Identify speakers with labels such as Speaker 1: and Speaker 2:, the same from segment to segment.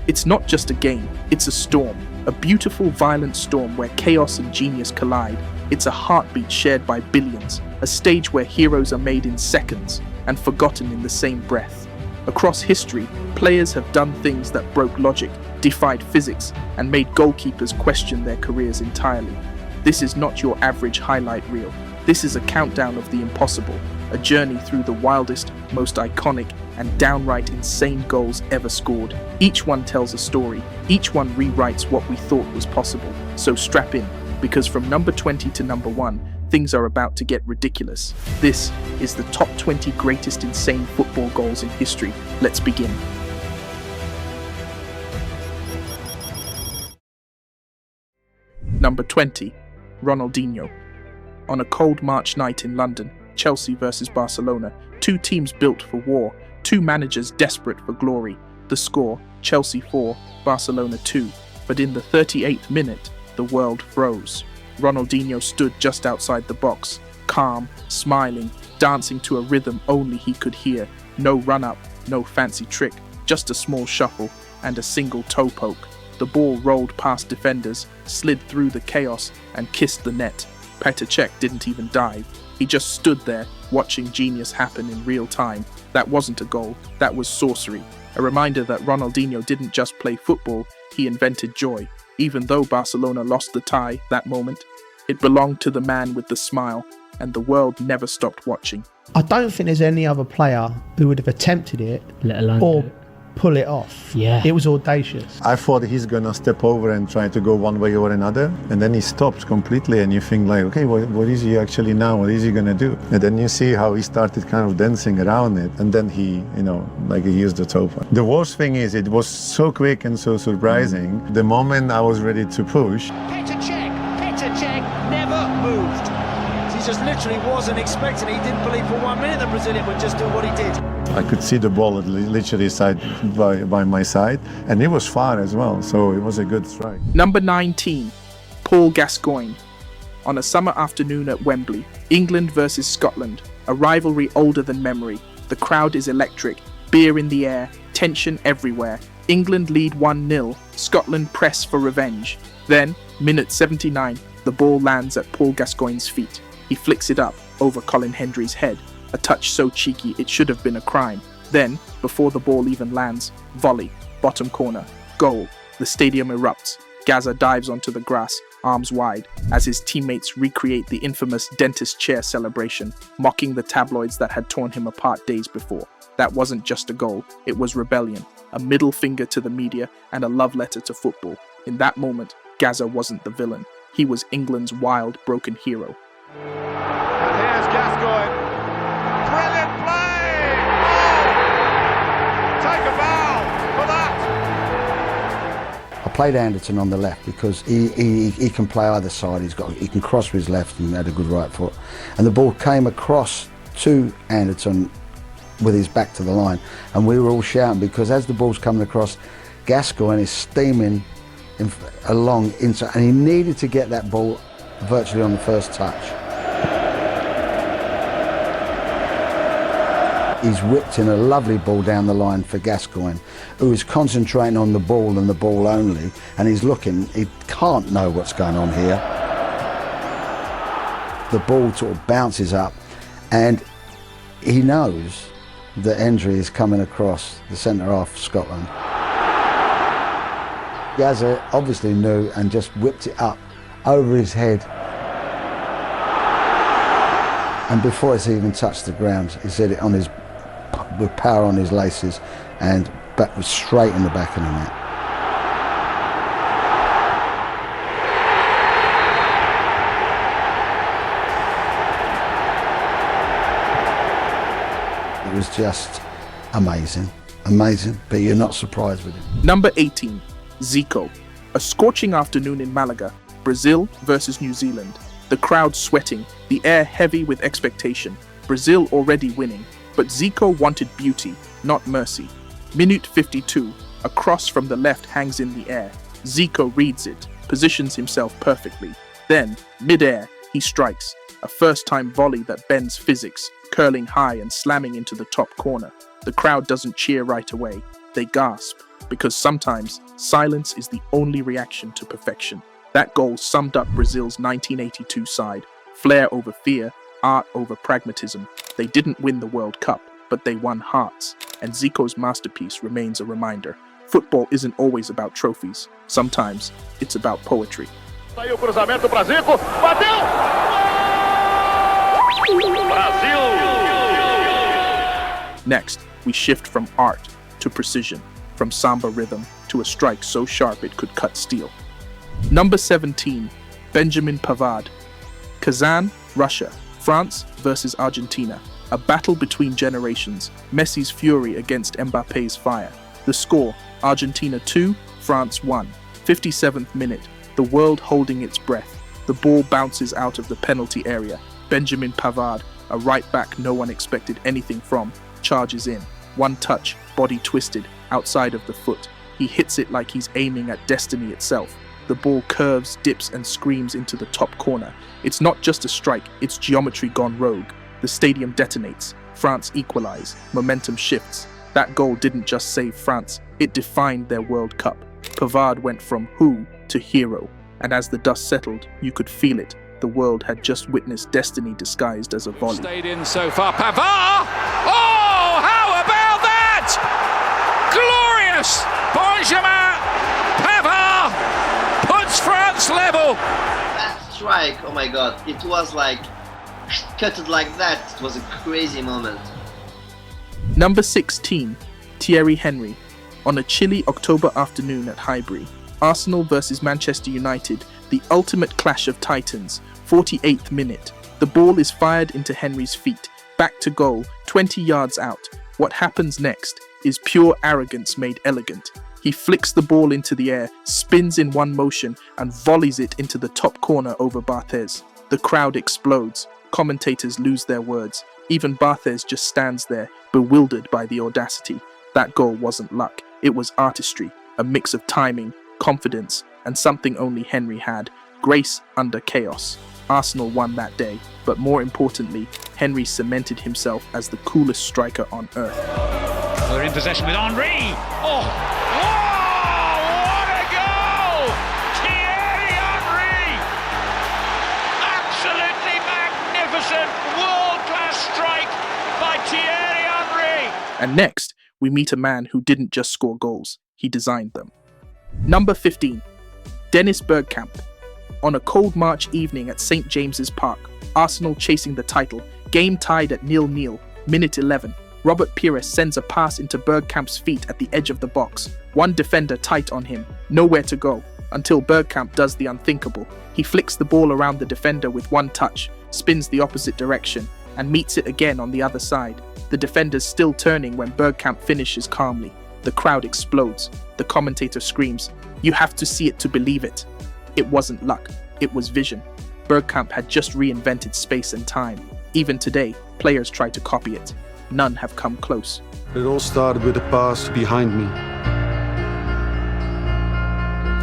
Speaker 1: It's not just a game, it's a storm. A beautiful, violent storm where chaos and genius collide. It's a heartbeat shared by billions, a stage where heroes are made in seconds and forgotten in the same breath. Across history, players have done things that broke logic, defied physics, and made goalkeepers question their careers entirely. This is not your average highlight reel. This is a countdown of the impossible, a journey through the wildest, most iconic, and downright insane goals ever scored. Each one tells a story. Each one rewrites what we thought was possible. So strap in, because from number 20 to number 1, things are about to get ridiculous. This is the top 20 greatest insane football goals in history. Let's begin. Number 20, Ronaldinho. On a cold March night in London, Chelsea versus Barcelona, two teams built for war, two managers desperate for glory. The score, Chelsea 4, Barcelona 2. But in the 38th minute, the world froze. Ronaldinho stood just outside the box, calm, smiling, dancing to a rhythm only he could hear. No run-up, no fancy trick, just a small shuffle and a single toe poke. The ball rolled past defenders, slid through the chaos and kissed the net. Petr Cech didn't even dive. He just stood there, watching genius happen in real time. That wasn't a goal, that was sorcery. A reminder that Ronaldinho didn't just play football, he invented joy. Even though Barcelona lost the tie that moment, it belonged to the man with the smile, and the world never stopped watching.
Speaker 2: I don't think there's any other player who would have attempted it,
Speaker 3: let alone
Speaker 2: or pull it off.
Speaker 3: Yeah.
Speaker 2: It was audacious.
Speaker 4: I thought he's gonna step over and try to go one way or another, and then he stops completely, and you think like, okay, what is he actually now? What is he gonna do? And then you see how he started kind of dancing around it, and then he, he used the toe. The worst thing is it was so quick and so surprising. The moment I was ready to push,
Speaker 5: Petr Cech never moved. He just literally wasn't expecting it. He didn't believe for 1 minute the Brazilian would just do what he did.
Speaker 4: I could see the ball literally side by my side, and it was far as well, so it was a good strike.
Speaker 1: Number 19, Paul Gascoigne. On a summer afternoon at Wembley, England versus Scotland, a rivalry older than memory. The crowd is electric, beer in the air, tension everywhere. England lead 1-0, Scotland press for revenge. Then, minute 79, the ball lands at Paul Gascoigne's feet. He flicks it up over Colin Hendry's head. A touch so cheeky it should have been a crime. Then, before the ball even lands, volley, bottom corner, goal. The stadium erupts. Gaza dives onto the grass, arms wide, as his teammates recreate the infamous dentist chair celebration, mocking the tabloids that had torn him apart days before. That wasn't just a goal, it was rebellion, a middle finger to the media and a love letter to football. In that moment, Gaza wasn't the villain. He was England's wild, broken hero.
Speaker 6: And here's Gascoigne. Brilliant play! Oh! Take a bow for that!
Speaker 7: I played Anderton on the left because he can play either side. He can cross with his left and had a good right foot. And the ball came across to Anderton with his back to the line, and we were all shouting because as the ball's coming across, Gascoigne is steaming along inside, and he needed to get that ball virtually on the first touch. He's whipped in a lovely ball down the line for Gascoigne, who is concentrating on the ball and the ball only, and he's looking, he can't know what's going on here. The ball sort of bounces up, and he knows that Hendry is coming across the centre half of Scotland. Gaza obviously knew and just whipped it up over his head. And before it's even touched the ground, he said it on his, with power on his laces, and back was straight in the back of the net. It was just amazing, but you're not surprised with it.
Speaker 1: Number 18, Zico. A scorching afternoon in Malaga, Brazil versus New Zealand. The crowd sweating, the air heavy with expectation. Brazil already winning, but Zico wanted beauty, not mercy. Minute 52, a cross from the left hangs in the air. Zico reads it, positions himself perfectly. Then, mid-air, he strikes. A first-time volley that bends physics, curling high and slamming into the top corner. The crowd doesn't cheer right away. They gasp. because sometimes silence is the only reaction to perfection. That goal summed up Brazil's 1982 side. Flair over fear, art over pragmatism. They didn't win the World Cup, but they won hearts, and Zico's masterpiece remains a reminder. Football isn't always about trophies. Sometimes it's about poetry.
Speaker 6: Saiu o cruzamento para Zico, bateu! Brasil!
Speaker 1: Next, we shift from art to precision, from samba rhythm to a strike so sharp it could cut steel. Number 17, Benjamin Pavard. Kazan, Russia. France versus Argentina. A battle between generations. Messi's fury against Mbappe's fire. The score, Argentina 2, France 1. 57th minute. The world holding its breath. The ball bounces out of the penalty area. Benjamin Pavard, a right back no one expected anything from, charges in. One touch, body twisted, outside of the foot. He hits it like he's aiming at destiny itself. The ball curves, dips and screams into the top corner. It's not just a strike, it's geometry gone rogue. The stadium detonates. France equalize. Momentum shifts. That goal didn't just save France, it defined their World Cup. Pavard went from who to hero, and as the dust settled, you could feel it. The world had just witnessed destiny disguised as a volley.
Speaker 3: Stayed in so far. Pavard! Oh, how about that? Glorious! Benjamin Pavard puts France level.
Speaker 8: That strike, oh my god, it was like cut it like that. It was a crazy moment.
Speaker 1: Number 16, Thierry Henry. On a chilly October afternoon at Highbury, Arsenal versus Manchester United, the ultimate clash of titans. 48th minute. The ball is fired into Henry's feet, back to goal, 20 yards out. What happens next is pure arrogance made elegant. He flicks the ball into the air, spins in one motion, and volleys it into the top corner over Barthez. The crowd explodes. Commentators lose their words. Even Barthez just stands there, bewildered by the audacity. That goal wasn't luck. It was artistry, a mix of timing, confidence, and something only Henry had, grace under chaos. Arsenal won that day, but more importantly, Henry cemented himself as the coolest striker on earth.
Speaker 3: They're in possession with Henry. Oh, what a goal! Thierry Henry! Absolutely magnificent, world-class strike by Thierry Henry!
Speaker 1: And next, we meet a man who didn't just score goals, he designed them. Number 15, Dennis Bergkamp. On a cold March evening at St. James's Park, Arsenal chasing the title, game tied at 0-0, minute 11. Robert Pires sends a pass into Bergkamp's feet at the edge of the box. One defender tight on him, nowhere to go, until Bergkamp does the unthinkable. He flicks the ball around the defender with one touch, spins the opposite direction, and meets it again on the other side. The defender's still turning when Bergkamp finishes calmly. The crowd explodes. The commentator screams, "You have to see it to believe it." It wasn't luck, it was vision. Bergkamp had just reinvented space and time. Even today, players try to copy it. None have come close.
Speaker 9: It all started with a pass behind me.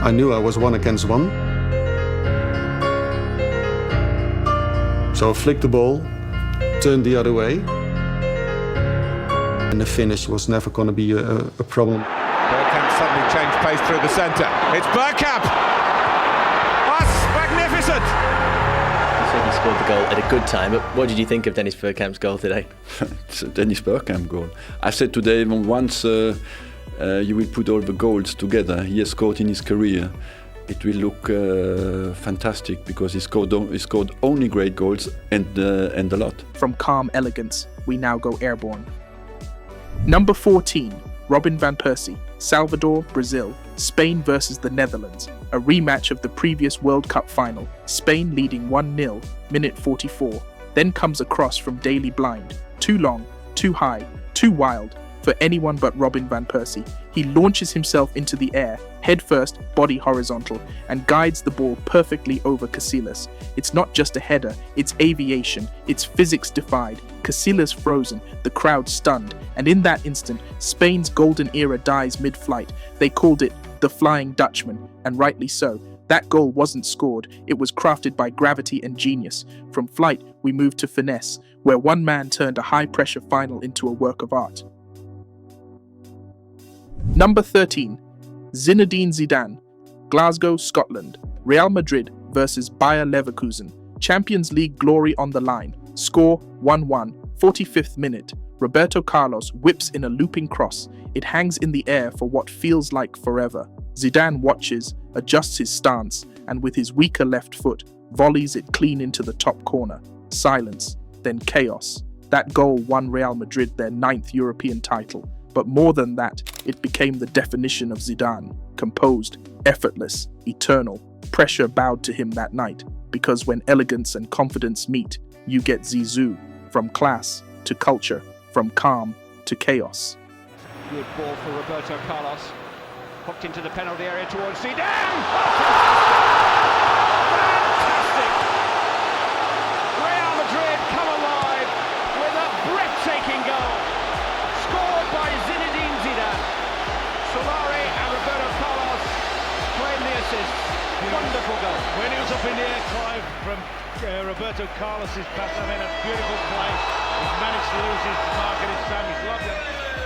Speaker 9: I knew I was 1 against 1. So I flicked the ball, turned the other way, and the finish was never going to be a problem.
Speaker 6: Bergkamp suddenly changed pace through the centre. It's Bergkamp! That's magnificent!
Speaker 10: You said he scored the goal at a good time, but what did you think of Dennis Bergkamp's goal today?
Speaker 11: It's a Dennis Bergkamp goal. I said today, once you will put all the goals together he has scored in his career, it will look fantastic, because he scored only great goals and a lot.
Speaker 1: From calm elegance, we now go airborne. Number 14, Robin van Persie. Salvador, Brazil. Spain versus the Netherlands. A rematch of the previous World Cup final. Spain leading 1-0, minute 44. Then comes a cross from Daley Blind. Too long, too high, too wild for anyone but Robin van Persie. He launches himself into the air, head first, body horizontal, and guides the ball perfectly over Casillas. It's not just a header, it's aviation, it's physics defied. Casillas frozen, the crowd stunned, and in that instant, Spain's golden era dies mid-flight. They called it the Flying Dutchman, and rightly so. That goal wasn't scored, it was crafted by gravity and genius. From flight, we moved to finesse, where one man turned a high-pressure final into a work of art. Number 13, Zinedine Zidane, Glasgow, Scotland, Real Madrid versus Bayer Leverkusen, Champions League glory on the line, score 1-1, 45th minute, Roberto Carlos whips in a looping cross, it hangs in the air for what feels like forever. Zidane watches, adjusts his stance, and with his weaker left foot, volleys it clean into the top corner. Silence, then chaos. That goal won Real Madrid their 9th European title, but more than that, it became the definition of Zidane, composed, effortless, eternal. Pressure bowed to him that night, because when elegance and confidence meet, you get Zizou, from class to culture, from calm to chaos.
Speaker 3: Good ball for Roberto Carlos, hooked into the penalty area towards Zidane! Fantastic! Real Madrid come alive with a breathtaking goal, scored by Zinedine Zidane. Solari and Roberto Carlos claim the assist. Wonderful goal.
Speaker 5: When he was up in the air, Clive, from Roberto Carlos's pass, I mean, a beautiful play. He's managed to lose his mark and his time. He's loved it.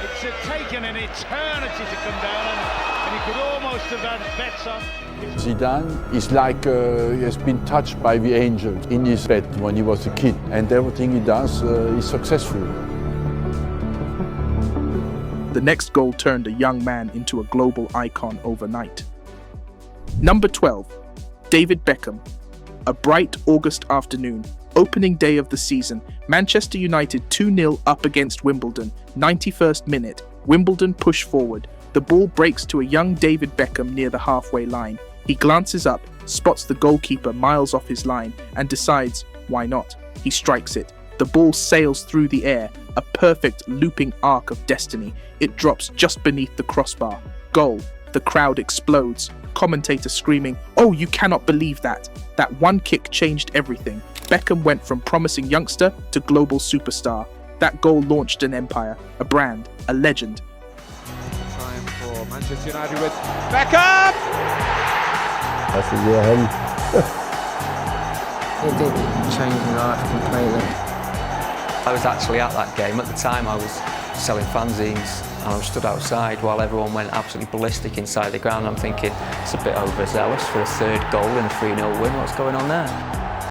Speaker 5: It's taken an eternity to come down, and he could almost have had bets on.
Speaker 11: Zidane is like he has been touched by the angel in his bed when he was a kid, and everything he does is successful.
Speaker 1: The next goal turned a young man into a global icon overnight. Number 12, David Beckham. A bright August afternoon, opening day of the season, Manchester United 2-0 up against Wimbledon, 91st minute, Wimbledon push forward. The ball breaks to a young David Beckham near the halfway line. He glances up, spots the goalkeeper miles off his line, and decides, why not? He strikes it. The ball sails through the air, a perfect looping arc of destiny. It drops just beneath the crossbar. Goal. The crowd explodes. Commentator screaming, "Oh, you cannot believe that." That one kick changed everything. Beckham went from promising youngster to global superstar. That goal launched an empire, a brand, a legend.
Speaker 6: Time for Manchester United with Beckham!
Speaker 7: That's a year home.
Speaker 12: It did change my life completely. I was actually at that game. At the time I was selling fanzines and I was stood outside while everyone went absolutely ballistic inside the ground. I'm thinking, it's a bit overzealous for a third goal in a 3-0 win. What's going on there?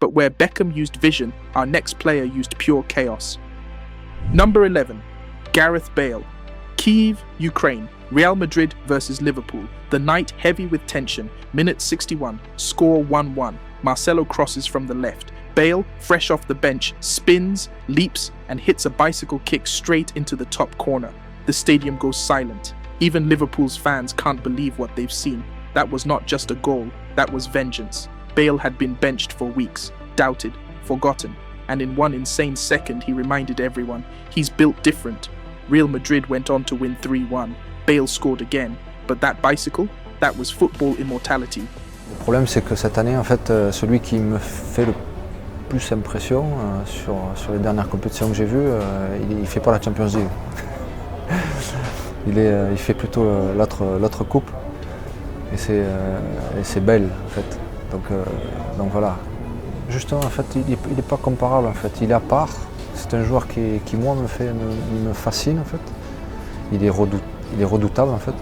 Speaker 1: But where Beckham used vision, our next player used pure chaos. Number 11, Gareth Bale. Kyiv, Ukraine. Real Madrid versus Liverpool. The night heavy with tension. Minute 61. Score 1-1. Marcelo crosses from the left. Bale, fresh off the bench, spins, leaps, and hits a bicycle kick straight into the top corner. The stadium goes silent. Even Liverpool's fans can't believe what they've seen. That was not just a goal, that was vengeance. Bale had been benched for weeks, doubted, forgotten, and in one insane second he reminded everyone, he's built different. Real Madrid went on to win 3-1. Bale scored again, but that bicycle, that was football immortality.
Speaker 13: Le problème c'est que cette année, en fait, celui qui me fait le plus impression sur les dernières compétitions que j'ai vues, il fait pas la Champions League. Il fait plutôt l'autre coupe et c'est Bale en fait. Donc voilà. Justement en fait il est pas comparable en fait. Il est à part. C'est un joueur qui moi me fascine en fait. Il est redoutable en fait.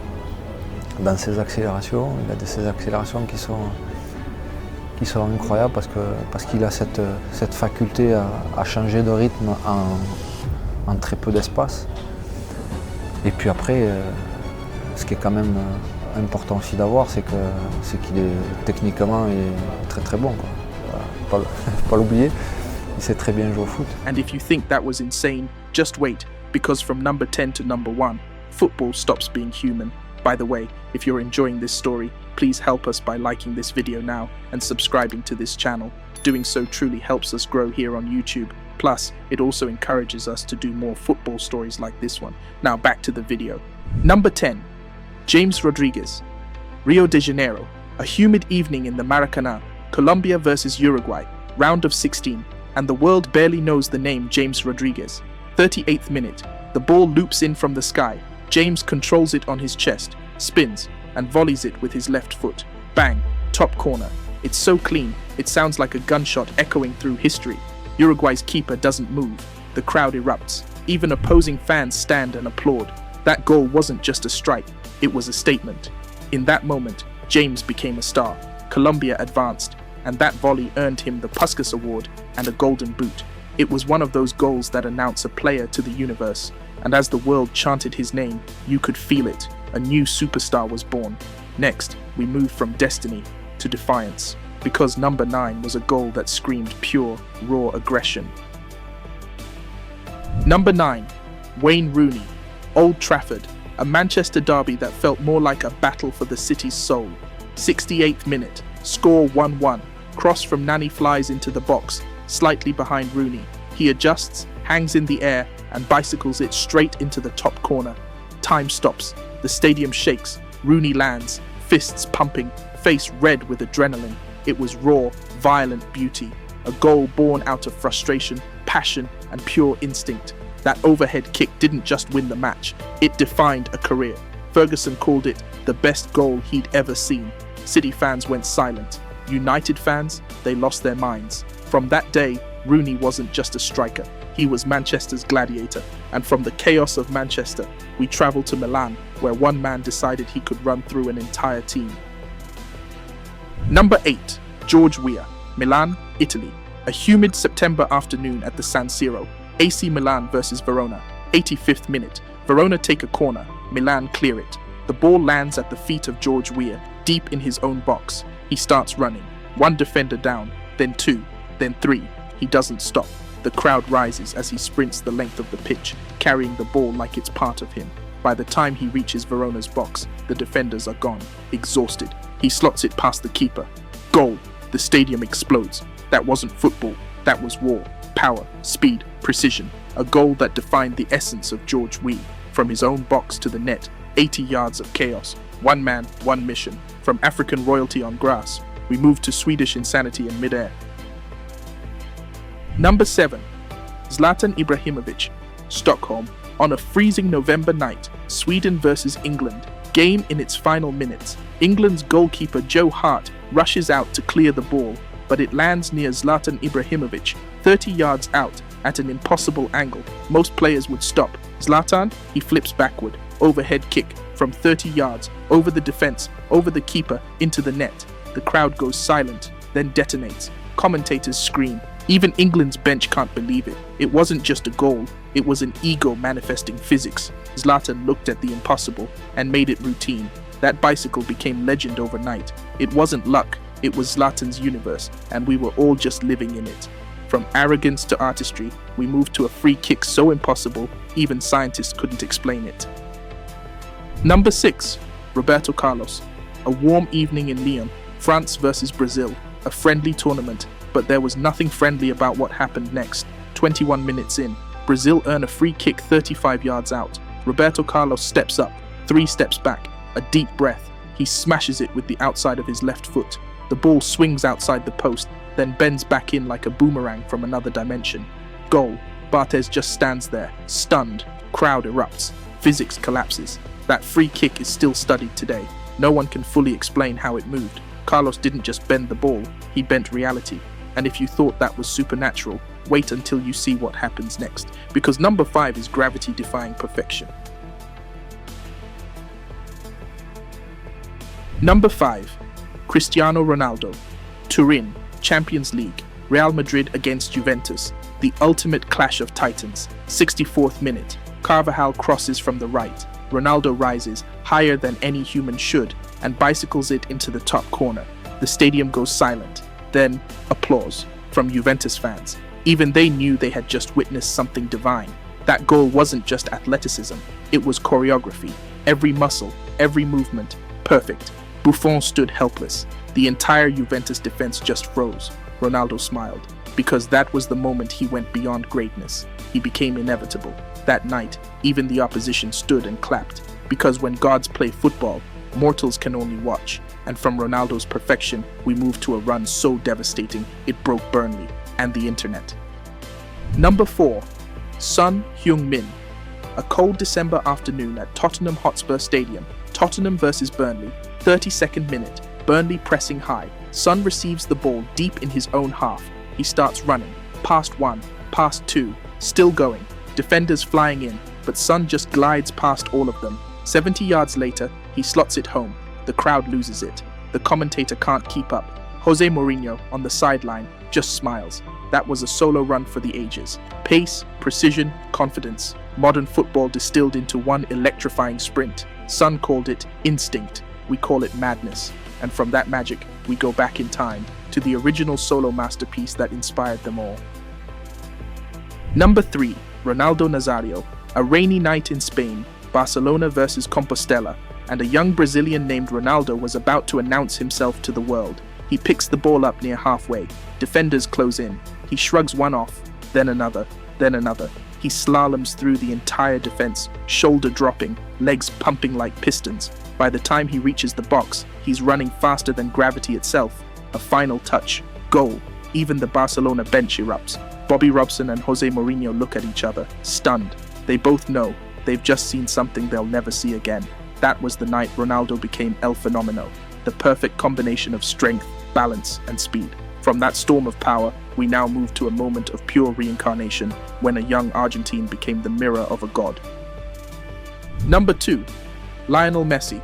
Speaker 13: Dans ses accélérations, il a ces accélérations qui sont incroyables parce qu'il a cette faculté à changer de rythme en très peu d'espace. Et puis après, ce qui est quand même important aussi d'avoir, c'est qu'il est techniquement très très bon. Faut pas l'oublier, il sait très bien jouer au foot.
Speaker 1: And if you think that was insane, just wait, because from number 10 to number 1, football stops being human. By the way, if you're enjoying this story, please help us by liking this video now and subscribing to this channel. Doing so truly helps us grow here on YouTube. Plus, it also encourages us to do more football stories like this one. Now back to the video. Number 10, James Rodríguez. Rio de Janeiro, a humid evening in the Maracanã, Colombia versus Uruguay, round of 16, and the world barely knows the name James Rodríguez. 38th minute, the ball loops in from the sky. James controls it on his chest, spins, and volleys it with his left foot. Bang, top corner. It's so clean, it sounds like a gunshot echoing through history. Uruguay's keeper doesn't move. The crowd erupts. Even opposing fans stand and applaud. That goal wasn't just a strike, it was a statement. In that moment, James became a star. Colombia advanced, and that volley earned him the Puskas Award and a Golden Boot. It was one of those goals that announce a player to the universe, and as the world chanted his name, you could feel it. A new superstar was born. Next, we moved from destiny to defiance, because number 9 was a goal that screamed pure, raw aggression. Number 9, Wayne Rooney, Old Trafford, a Manchester derby that felt more like a battle for the city's soul. 68th minute, score 1-1, cross from Nani flies into the box, slightly behind Rooney. He adjusts, hangs in the air, and bicycles it straight into the top corner. Time stops, the stadium shakes, Rooney lands, fists pumping, face red with adrenaline. It was raw, violent beauty, a goal born out of frustration, passion, and pure instinct. That overhead kick didn't just win the match, it defined a career. Ferguson called it the best goal he'd ever seen. City fans went silent. United fans, they lost their minds. From that day, Rooney wasn't just a striker, he was Manchester's gladiator. And from the chaos of Manchester, we travelled to Milan, where one man decided he could run through an entire team. Number 8, George Weah, Milan, Italy. A humid September afternoon at the San Siro. AC Milan versus Verona. 85th minute. Verona take a corner. Milan clear it. The ball lands at the feet of George Weah, deep in his own box. He starts running. One defender down, then 2, then 3. He doesn't stop. The crowd rises as he sprints the length of the pitch, carrying the ball like it's part of him. By the time he reaches Verona's box, the defenders are gone, exhausted. He slots it past the keeper. Goal! The stadium explodes. That wasn't football. That was war. Power, speed, precision. A goal that defined the essence of George Weah. From his own box to the net, 80 yards of chaos. One man, one mission. From African royalty on grass, we moved to Swedish insanity in midair. Number 7, Zlatan Ibrahimovic, Stockholm. On a freezing November night, Sweden versus England. Game in its final minutes. England's goalkeeper Joe Hart rushes out to clear the ball, but it lands near Zlatan Ibrahimovic, 30 yards out, at an impossible angle. Most players would stop. Zlatan, he flips backward, overhead kick, from 30 yards, over the defense, over the keeper, into the net. The crowd goes silent, then detonates. Commentators scream. Even England's bench can't believe it. It wasn't just a goal, it was an ego manifesting physics. Zlatan looked at the impossible and made it routine. That bicycle became legend overnight. It wasn't luck, it was Zlatan's universe, and we were all just living in it. From arrogance to artistry, we moved to a free kick so impossible, even scientists couldn't explain it. Number 6, Roberto Carlos. A warm evening in Lyon, France versus Brazil. A friendly tournament, but there was nothing friendly about what happened next. 21 minutes in, Brazil earn a free kick 35 yards out. Roberto Carlos steps up, 3 steps back, a deep breath. He smashes it with the outside of his left foot. The ball swings outside the post, then bends back in like a boomerang from another dimension. Goal. Barthez just stands there, stunned. Crowd erupts. Physics collapses. That free kick is still studied today. No one can fully explain how it moved. Carlos didn't just bend the ball, he bent reality. And if you thought that was supernatural, wait until you see what happens next, because number 5 is gravity-defying perfection. Number 5, Cristiano Ronaldo. Turin, Champions League, Real Madrid against Juventus, the ultimate clash of titans. 64th minute, Carvajal crosses from the right. Ronaldo rises, higher than any human should, and bicycles it into the top corner. The stadium goes silent. Then, applause from Juventus fans. Even they knew they had just witnessed something divine. That goal wasn't just athleticism, it was choreography. Every muscle, every movement, perfect. Buffon stood helpless. The entire Juventus defense just froze. Ronaldo smiled, because that was the moment he went beyond greatness. He became inevitable. That night, even the opposition stood and clapped, because when gods play football, mortals can only watch. And from Ronaldo's perfection, we moved to a run so devastating, it broke Burnley and the internet. Number 4, Son Heung-Min. A cold December afternoon at Tottenham Hotspur Stadium. Tottenham versus Burnley. 32nd minute. Burnley pressing high. Son receives the ball deep in his own half. He starts running. Past 1, past 2, still going. Defenders flying in, but Son just glides past all of them. 70 yards later, he slots it home. The crowd loses it. The commentator can't keep up. Jose Mourinho, on the sideline, just smiles. That was a solo run for the ages. Pace, precision, confidence. Modern football distilled into one electrifying sprint. Son called it instinct. We call it madness. And from that magic, we go back in time to the original solo masterpiece that inspired them all. Number 3. Ronaldo Nazario. A rainy night in Spain, Barcelona versus Compostela, and a young Brazilian named Ronaldo was about to announce himself to the world. He picks the ball up near halfway. Defenders close in. He shrugs one off, then another, then another. He slaloms through the entire defense, shoulder dropping, legs pumping like pistons. By the time he reaches the box, he's running faster than gravity itself. A final touch. Goal. Even the Barcelona bench erupts. Bobby Robson and Jose Mourinho look at each other, stunned. They both know they've just seen something they'll never see again. That was the night Ronaldo became El Fenomeno, the perfect combination of strength, balance, and speed. From that storm of power, we now move to a moment of pure reincarnation when a young Argentine became the mirror of a god. Number 2. Lionel Messi.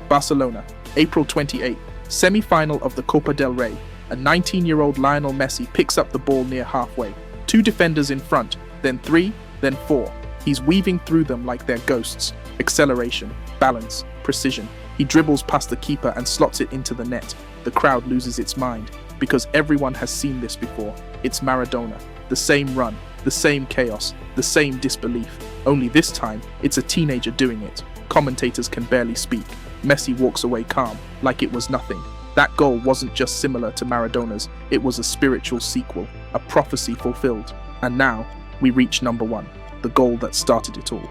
Speaker 1: Barcelona, April 28, semi-final of the Copa del Rey. A 19-year-old Lionel Messi picks up the ball near halfway. 2 defenders in front, then 3, then 4. He's weaving through them like they're ghosts. Acceleration, balance, precision. He dribbles past the keeper and slots it into the net. The crowd loses its mind, because everyone has seen this before. It's Maradona. The same run, the same chaos, the same disbelief. Only this time, it's a teenager doing it. Commentators can barely speak. Messi walks away calm, like it was nothing. That goal wasn't just similar to Maradona's, it was a spiritual sequel, a prophecy fulfilled. And now, we reach number 1, the goal that started it all.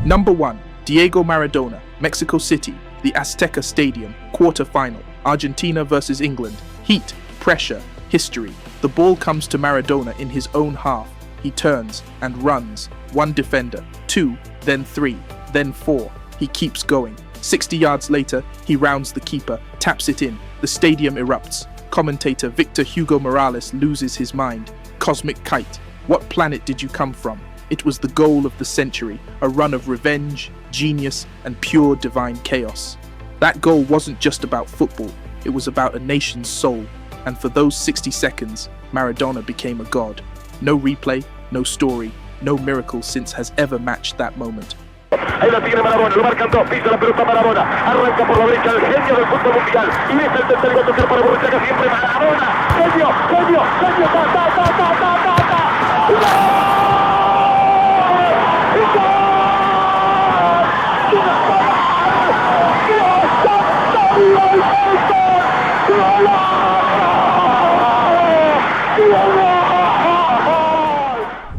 Speaker 1: Number 1, Diego Maradona, Mexico City, the Azteca Stadium, quarter-final, Argentina versus England. Heat, pressure, history. The ball comes to Maradona in his own half. He turns and runs. 1 defender, 2, then 3, then 4. He keeps going. 60 yards later, he rounds the keeper, taps it in. The stadium erupts. Commentator Victor Hugo Morales loses his mind. Cosmic kite. What planet did you come from? It was the goal of the century, a run of revenge, genius, and pure divine chaos. That goal wasn't just about football, it was about a nation's soul, and for those 60 seconds, Maradona became a god. No replay, no story, no miracle since has ever matched that moment.
Speaker 14: Ahí la tiene Maradona, lo marcan 2, pisa la pelota Maradona, arranca por la derecha el genio del fútbol mundial, y es el tercero a tocar para Borruchaga siempre Maradona, genio, genio, genio,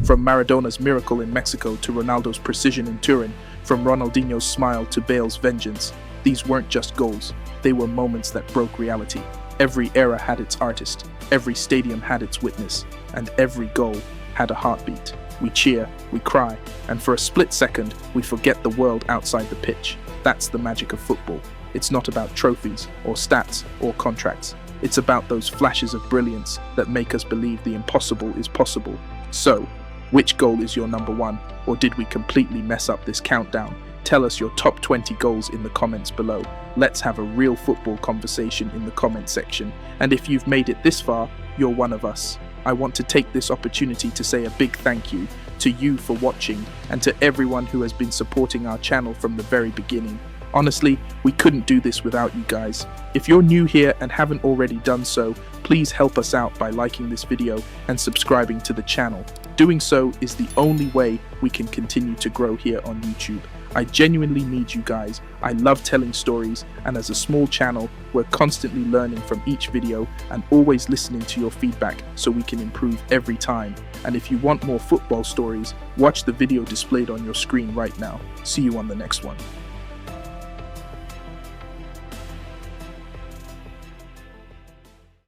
Speaker 1: From Maradona's miracle in Mexico to Ronaldo's precision in Turin, from Ronaldinho's smile to Bale's vengeance, these weren't just goals, they were moments that broke reality. Every era had its artist, every stadium had its witness, and every goal had a heartbeat. We cheer, we cry, and for a split second, we forget the world outside the pitch. That's the magic of football. It's not about trophies, or stats, or contracts. It's about those flashes of brilliance that make us believe the impossible is possible. So, which goal is your number 1, or did we completely mess up this countdown? Tell us your top 20 goals in the comments below. Let's have a real football conversation in the comment section. And if you've made it this far, you're one of us. I want to take this opportunity to say a big thank you to you for watching and to everyone who has been supporting our channel from the very beginning. Honestly, we couldn't do this without you guys. If you're new here and haven't already done so, please help us out by liking this video and subscribing to the channel. Doing so is the only way we can continue to grow here on YouTube. I genuinely need you guys. I love telling stories, and as a small channel, we're constantly learning from each video and always listening to your feedback so we can improve every time. And if you want more football stories, watch the video displayed on your screen right now. See you on the next one.